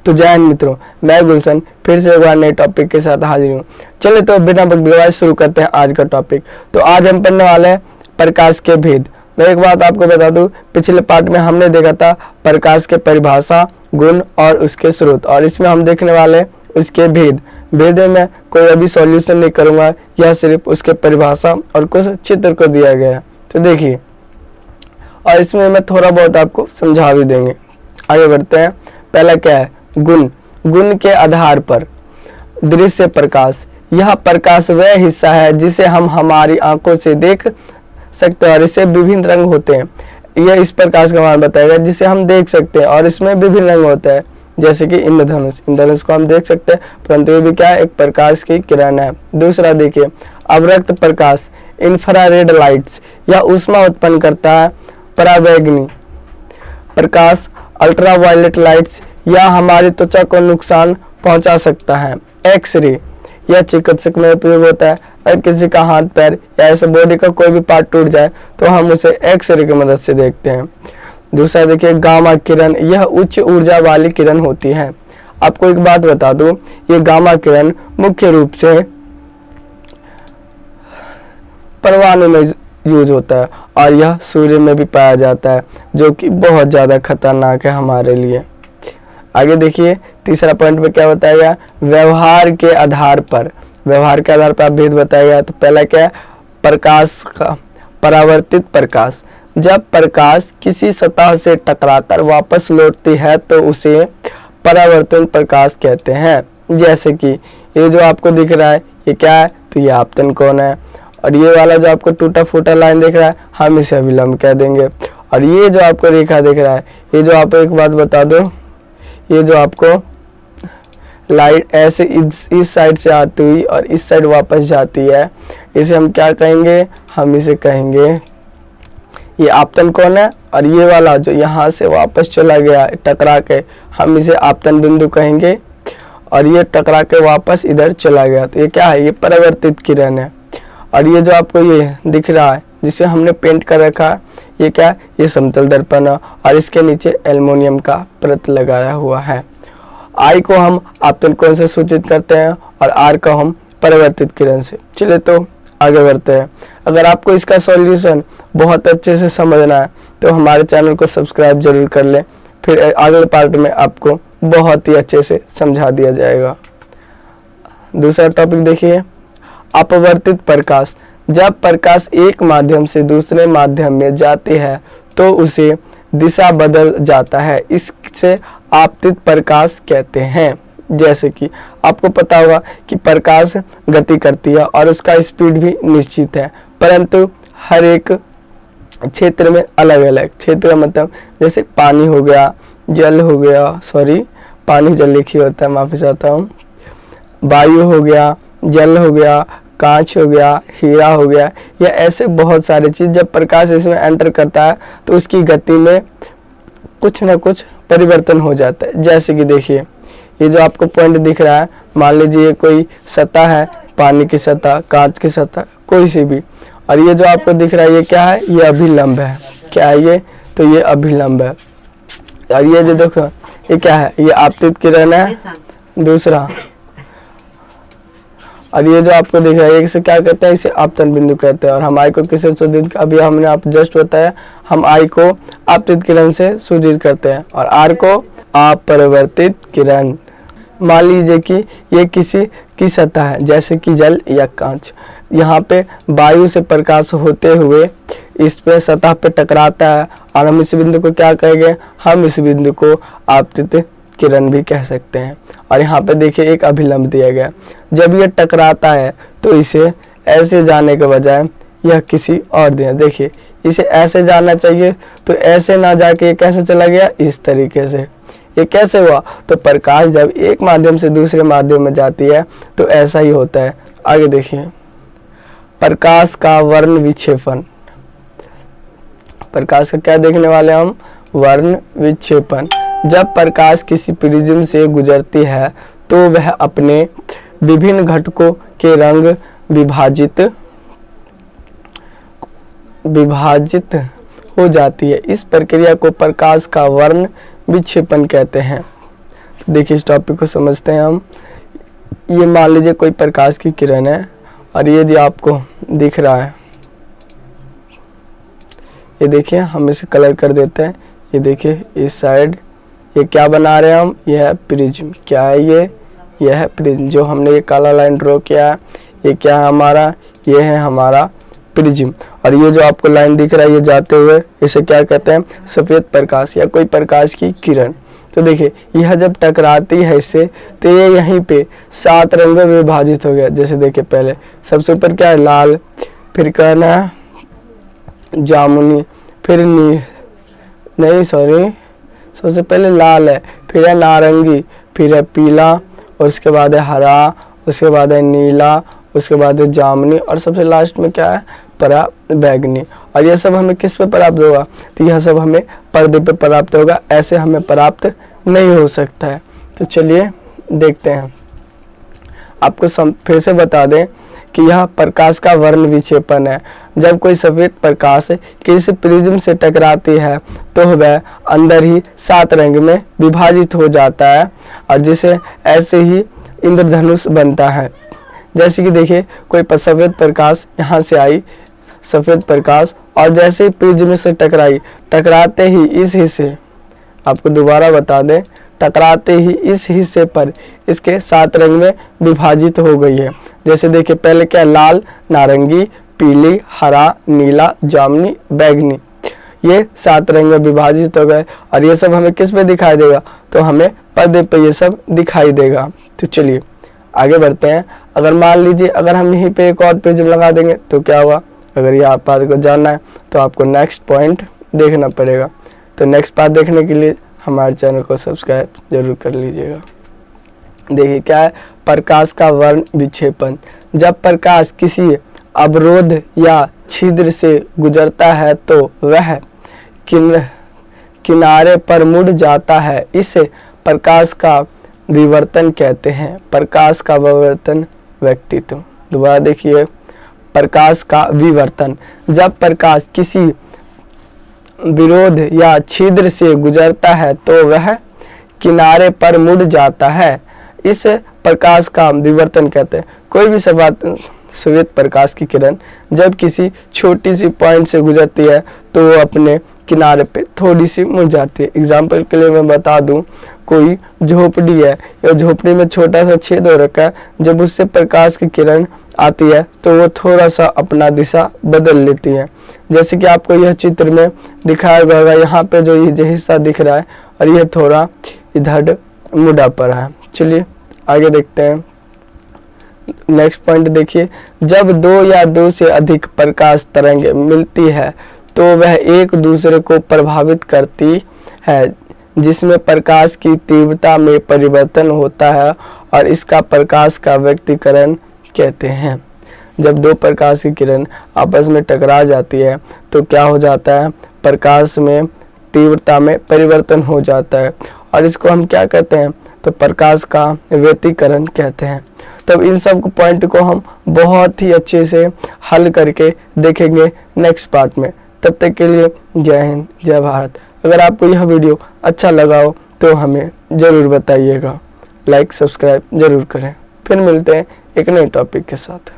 तो जय हिंद मित्रों, मैं गुलशन फिर से एक बार नए टॉपिक के साथ हाजिर हूँ। चलिए तो बिना बकवास शुरू करते हैं आज का टॉपिक। तो आज हम पढ़ने वाले हैं प्रकाश के भेद। मैं एक बात आपको बता दूं, पिछले पार्ट में हमने देखा था प्रकाश के परिभाषा, गुण और उसके स्रोत, और इसमें हम देखने वाले हैं उसके भेद। भेद में कोई अभी सॉल्यूशन नहीं करूंगा, यह सिर्फ उसके परिभाषा और कुछ चित्र को दिया गया है। तो देखिए, और इसमें मैं थोड़ा बहुत आपको समझा भी देंगे। आगे बढ़ते हैं। पहला क्या है? गुण। गुण के आधार पर दृश्य प्रकाश। यह प्रकाश वह हिस्सा है जिसे हम हमारी आंखों से देख सकते हैं और इससे विभिन्न रंग होते हैं। यह इस प्रकाश का मान बताएगा जिसे हम देख सकते हैं और इसमें विभिन्न रंग होता है, जैसे कि इंद्रधनुष। इंद्रधनुष को हम देख सकते हैं, परंतु ये भी क्या है? एक प्रकाश की किरण है। दूसरा देखिए, अवरक्त प्रकाश, इंफ्रारेड लाइट्स। यह ऊष्मा उत्पन्न करता है। पराबैंगनी प्रकाश, अल्ट्रावायलेट लाइट्स, यह हमारी त्वचा को नुकसान पहुंचा सकता है। एक्स रे, यह चिकित्सक में उपयोग होता है। अगर किसी का हाथ पैर या ऐसे बॉडी का कोई भी पार्ट टूट जाए तो हम उसे एक्स रे की मदद से देखते हैं। दूसरा देखिए, गामा किरण, यह उच्च ऊर्जा वाली किरण होती है। आपको एक बात बता दूं, ये गामा किरण मुख्य रूप से परमाणु में यूज होता है और यह सूर्य में भी पाया जाता है, जो कि बहुत ज़्यादा खतरनाक है हमारे लिए। आगे देखिए, तीसरा पॉइंट में क्या बताया? व्यवहार के आधार पर। व्यवहार के आधार पर आप भेद बताया। तो पहला क्या है? प्रकाश का परावर्तित प्रकाश। जब प्रकाश किसी सतह से टकराकर वापस लौटती है तो उसे परावर्तन प्रकाश कहते हैं। जैसे कि ये जो आपको दिख रहा है, ये क्या है? तो ये आपतन कोण है। और ये वाला जो आपको टूटा फूटा लाइन दिख रहा है, हम इसे अभिलंब कह देंगे। और ये जो आपको रेखा दिख रहा है, ये जो आपको एक बात बता दो, ये जो आपको लाइट ऐसे इस साइड से आती हुई और इस साइड वापस जाती है, इसे हम क्या कहेंगे? हम इसे कहेंगे ये आपतन कोण है। और ये वाला जो यहाँ से वापस चला गया टकरा के, हम इसे आपतन बिंदु कहेंगे। और ये टकरा के वापस इधर चला गया, तो ये क्या है? ये परावर्तित किरण है। और ये जो आपको ये दिख रहा है जिसे हमने पेंट कर रखा है, ये क्या है? ये समतल दर्पण है और इसके नीचे एल्युमिनियम का परत लगाया हुआ है। आई को हम आपतन कोण से सूचित करते हैं और आर को हम परावर्तित किरण से। चलिए तो आगे बढ़ते हैं। अगर आपको इसका सॉल्यूशन बहुत अच्छे से समझना है तो हमारे चैनल को सब्सक्राइब जरूर कर लें, फिर अगले पार्ट में आपको बहुत ही अच्छे से समझा दिया जाएगा। दूसरा टॉपिक देखिए, अपवर्तित प्रकाश। जब प्रकाश एक माध्यम से दूसरे माध्यम में जाती है तो उसे दिशा बदल जाता है, इससे आपतित प्रकाश कहते हैं। जैसे कि आपको पता होगा कि प्रकाश गति करती है और उसका स्पीड भी निश्चित है, परंतु हर एक क्षेत्र में अलग अलग। क्षेत्र का मतलब जैसे पानी हो गया, जल हो गया, पानी जल लिखी होता है, माफी चाहता हूँ। वायु हो गया, जल हो गया, कांच हो गया, हीरा हो गया, या ऐसे बहुत सारे चीज जब प्रकाश इसमें एंटर करता है तो उसकी गति में कुछ ना कुछ परिवर्तन हो जाता है। जैसे कि देखिए, ये जो आपको पॉइंट दिख रहा है, मान लीजिए कोई सतह है, पानी की सतह, कांच की सतह, कोई सी भी। और ये जो आपको दिख रहा है, ये क्या है? ये अभिलंब है। क्या है ये? तो ये अभिलंब है। और ये जो देखो, ये क्या है? ये आपतित किरण है दूसरा। और ये जो आपको दिख रहा है, इसे क्या कहते हैं? इसे आपतन बिंदु कहते हैं। और हम आई को किससे सूचित? अभी हमने आप जस्ट बताया, हम आई को आपतित किरण से सूचित करते हैं और आर को अपरिवर्तित किरण। मान लीजिए कि ये किसी की सतह है, जैसे कि जल या कांच। यहाँ पे वायु से प्रकाश होते हुए इस पे सतह पे टकराता है और हम इस बिंदु को क्या कहेंगे? हम इस बिंदु को आपतित किरण भी कह सकते हैं। और यहाँ पे देखिए एक अभिलंब दिया गया। जब ये टकराता है तो इसे ऐसे जाने के बजाय यह किसी और दिया, देखिए इसे ऐसे जाना चाहिए तो ऐसे ना जाके ये कैसे चला गया? इस तरीके से। ये कैसे हुआ? तो प्रकाश जब एक माध्यम से दूसरे माध्यम में जाती है तो ऐसा ही होता है। आगे देखिए, प्रकाश का वर्ण विक्षेपण। प्रकाश का क्या देखने वाले हम? वर्ण विक्षेपण। जब प्रकाश किसी प्रिज्म से गुजरती है तो वह अपने विभिन्न घटकों के रंग विभाजित हो जाती है। इस प्रक्रिया को प्रकाश का वर्ण विक्षेपण कहते हैं। तो देखिए इस टॉपिक को समझते हैं हम। ये मान लीजिए कोई प्रकाश की किरण है और ये जो आपको दिख रहा है, ये देखिए हम इसे कलर कर देते हैं। ये देखिए इस साइड ये क्या बना रहे हैं हम, ये है प्रिज्म। क्या है ये है प्रिज्म। जो हमने ये काला लाइन ड्रॉ किया है ये क्या है हमारा, ये है हमारा प्रिज्म। और ये जो आपको लाइन दिख रहा है ये जाते हुए, इसे क्या कहते हैं, सफेद प्रकाश या कोई प्रकाश की किरण। तो देखिए यह जब टकराती है इससे तो ये यहीं पे 7 रंगों में विभाजित हो गया। जैसे देखिए पहले सबसे ऊपर क्या है, लाल, फिर कहना है जामुनी, फिर सबसे पहले लाल है, फिर है नारंगी, फिर है पीला, और उसके बाद है हरा, उसके बाद है नीला, उसके बाद है जामुनी, और सबसे लास्ट में क्या है, बैगनी। और यह सब हमें किस पे प्राप्त होगा, तो यह सब हमें पर्दे पे प्राप्त होगा, ऐसे हमें प्राप्त नहीं हो सकता है। तो चलिए देखते हैं। आपको फिर से बता दें कि यह प्रकाश का वर्ण विक्षेपण है। जब कोई सफेद प्रकाश किसी प्रिज्म से टकराती है तो वह अंदर ही 7 रंग में विभाजित हो जाता है, और जिसे ऐसे ही इंद्रधनुष बनता है। जैसे कि देखिए कोई सफेद प्रकाश यहाँ से आई, सफेद प्रकाश, और जैसे ही प्रिज्म से टकराते ही इस हिस्से, आपको दोबारा बता दें, टकराते ही इस हिस्से पर इसके 7 रंग में विभाजित हो गई है। जैसे देखिए पहले क्या, लाल, नारंगी, पीली, हरा, नीला, जामुनी, बैगनी, ये 7 रंग में विभाजित हो गए। और ये सब हमें किस पे दिखाई देगा, तो हमें पर्दे पे ये सब दिखाई देगा। तो चलिए आगे बढ़ते हैं। अगर मान लीजिए अगर हम यहीं पे एक और प्रिज्म लगा देंगे तो क्या हुआ, अगर ये आप बात को जानना है तो आपको नेक्स्ट पॉइंट देखना पड़ेगा। तो नेक्स्ट पार्ट देखने के लिए हमारे चैनल को सब्सक्राइब जरूर कर लीजिएगा। देखिए क्या है, प्रकाश का वर्ण विक्षेपण। जब प्रकाश किसी अवरोध या छिद्र से गुजरता है तो वह किनारे पर मुड़ जाता है। इसे प्रकाश का विवर्तन कहते हैं। प्रकाश का विवर्तन व्यक्तित्व। दोबारा देखिए, प्रकाश का विवर्तन। जब प्रकाश किसी विरोध या छिद्र से गुजरता है तो वह किनारे पर मुड़ जाता है। इस प्रकाश का विवर्तन कहते हैं। कोई भी सफेद प्रकाश की किरण जब किसी छोटी सी पॉइंट से गुजरती है तो वो अपने किनारे पे थोड़ी सी मुड़ जाती है। एग्जाम्पल के लिए मैं बता दूं, कोई झोपड़ी है, या झोपड़ी में छोटा सा छेद हो रखा है, जब उससे प्रकाश की किरण आती है तो वो थोड़ा सा अपना दिशा बदल लेती है। जैसे कि आपको यह चित्र में दिखाया गया होगा, यहाँ पे जो ये हिस्सा दिख रहा है और यह थोड़ा इधर मुड़ा पड़ा है। चलिए आगे देखते हैं। नेक्स्ट पॉइंट देखिए, जब 2 या 2 से अधिक प्रकाश तरंग मिलती है तो वह एक दूसरे को प्रभावित करती है, जिसमें प्रकाश की तीव्रता में परिवर्तन होता है, और इसका प्रकाश का व्यक्तीकरण कहते हैं। जब 2 प्रकाश की किरण आपस में टकरा जाती है तो क्या हो जाता है, प्रकाश में तीव्रता में परिवर्तन हो जाता है, और इसको हम क्या कहते हैं, तो प्रकाश का व्यक्तीकरण कहते हैं। तब इन सब पॉइंट को हम बहुत ही अच्छे से हल करके देखेंगे नेक्स्ट पार्ट में। तब तक के लिए जय हिंद, जय भारत। अगर आपको यह वीडियो अच्छा लगा हो तो हमें ज़रूर बताइएगा, लाइक सब्सक्राइब जरूर करें। फिर मिलते हैं एक नए टॉपिक के साथ।